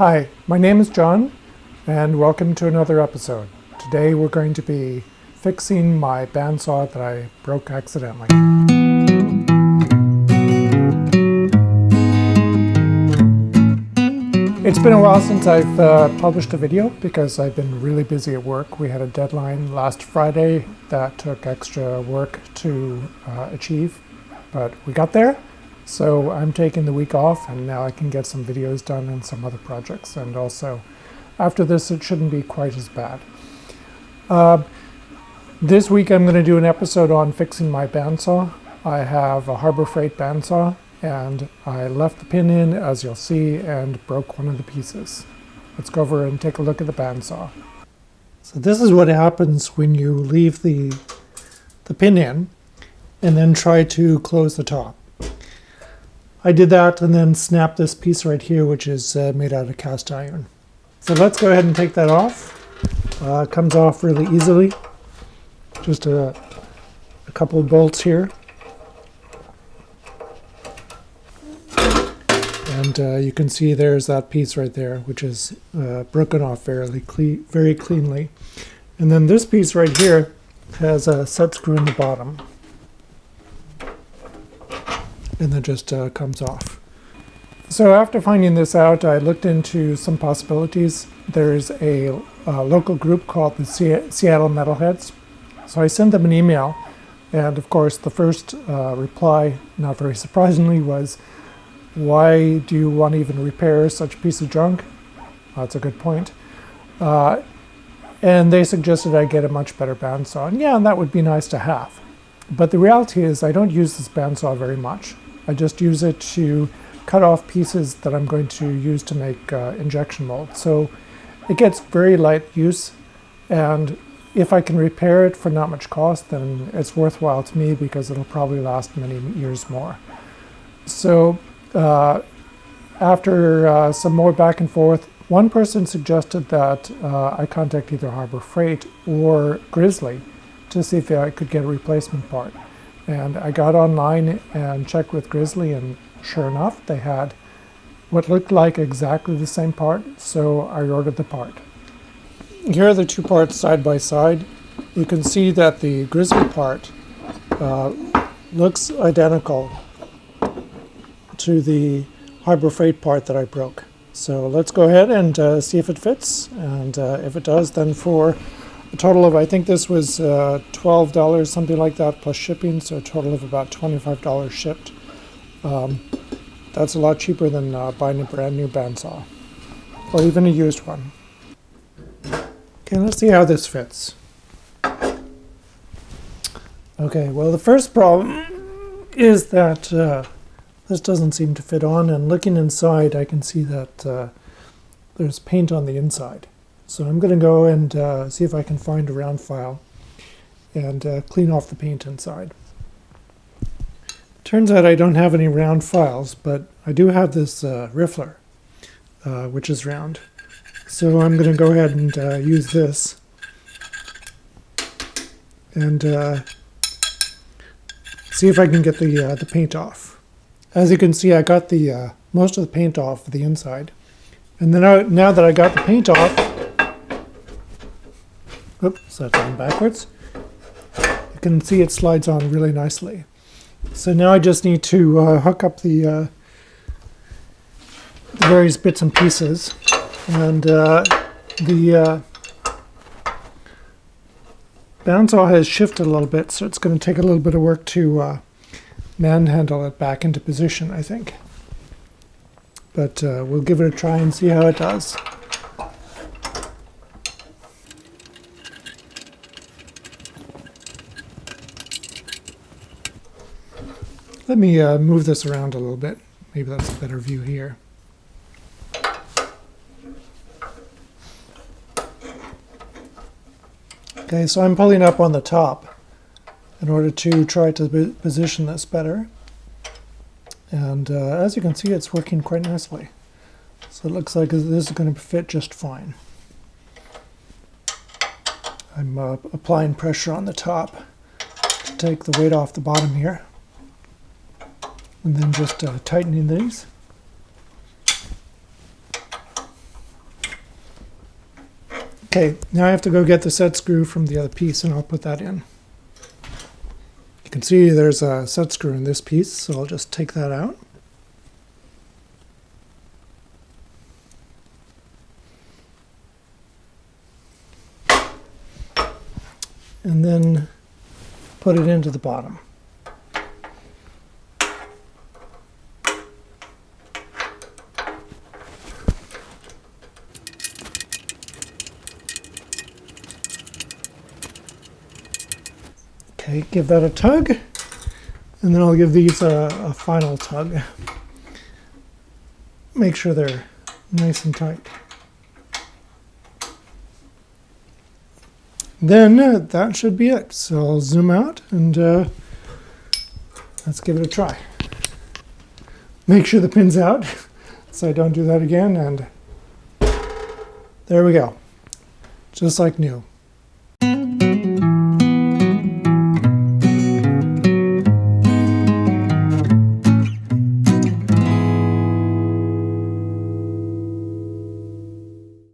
Hi, my name is John, and welcome to another episode. Today we're going to be fixing my bandsaw that I broke accidentally. It's been a while since I've published a video because I've been really busy at work. We had a deadline last Friday that took extra work to achieve, but we got there. So I'm taking the week off, and now I can get some videos done and some other projects. And also, after this, it shouldn't be quite as bad. This week, I'm going to do an episode on fixing my bandsaw. I have a Harbor Freight bandsaw, and I left the pin in, as you'll see, and broke one of the pieces. Let's go over and take a look at the bandsaw. So this is what happens when you leave the pin in and then try to close the top. I did that and then snapped this piece right here, which is made out of cast iron. So let's go ahead and take that off. It comes off really easily. Just a couple of bolts here. And you can see there's that piece right there, which is broken off very cleanly. And then this piece right here has a set screw in the bottom. And then just comes off. So after finding this out, I looked into some possibilities. There's a local group called the Seattle Metalheads. So I sent them an email, and of course the first reply, not very surprisingly, was, "Why do you want to even repair such a piece of junk?" That's a good point. And they suggested I get a much better bandsaw. And yeah, that would be nice to have. But the reality is I don't use this bandsaw very much. I just use it to cut off pieces that I'm going to use to make injection mold. So it gets very light use, and if I can repair it for not much cost, then it's worthwhile to me because it'll probably last many years more. So after some more back and forth, one person suggested that I contact either Harbor Freight or Grizzly to see if I could get a replacement part. And I got online and checked with Grizzly, and sure enough, they had what looked like exactly the same part, so I ordered the part. Here are the two parts side by side. You can see that the Grizzly part looks identical to the Harbor Freight part that I broke. So let's go ahead and see if it fits, and if it does, then for a total of, I think this was $12, something like that, plus shipping, so a total of about $25 shipped. That's a lot cheaper than buying a brand new bandsaw, or even a used one. Okay, let's see how this fits. Okay, well, the first problem is that this doesn't seem to fit on, and looking inside, I can see that there's paint on the inside. So I'm going to go and see if I can find a round file and clean off the paint inside. Turns out I don't have any round files, but I do have this riffler, which is round. So I'm going to go ahead and use this and see if I can get the paint off. As you can see, I got the most of the paint off the inside. And then now that I got the paint off, oops, that's on backwards. You can see it slides on really nicely. So now I just need to hook up the various bits and pieces. And the bandsaw has shifted a little bit, so it's going to take a little bit of work to manhandle it back into position, I think. But we'll give it a try and see how it does. Let me move this around a little bit. Maybe that's a better view here. Okay, so I'm pulling up on the top in order to try to position this better. And as you can see, it's working quite nicely. So it looks like this is going to fit just fine. I'm applying pressure on the top to take the weight off the bottom here. And then just tightening these. Okay, now I have to go get the set screw from the other piece, and I'll put that in. You can see there's a set screw in this piece, so I'll just take that out. And then put it into the bottom. Okay, give that a tug, and then I'll give these a final tug. Make sure they're nice and tight. Then that should be it. So I'll zoom out and let's give it a try. Make sure the pin's out so I don't do that again, and there we go. Just like new.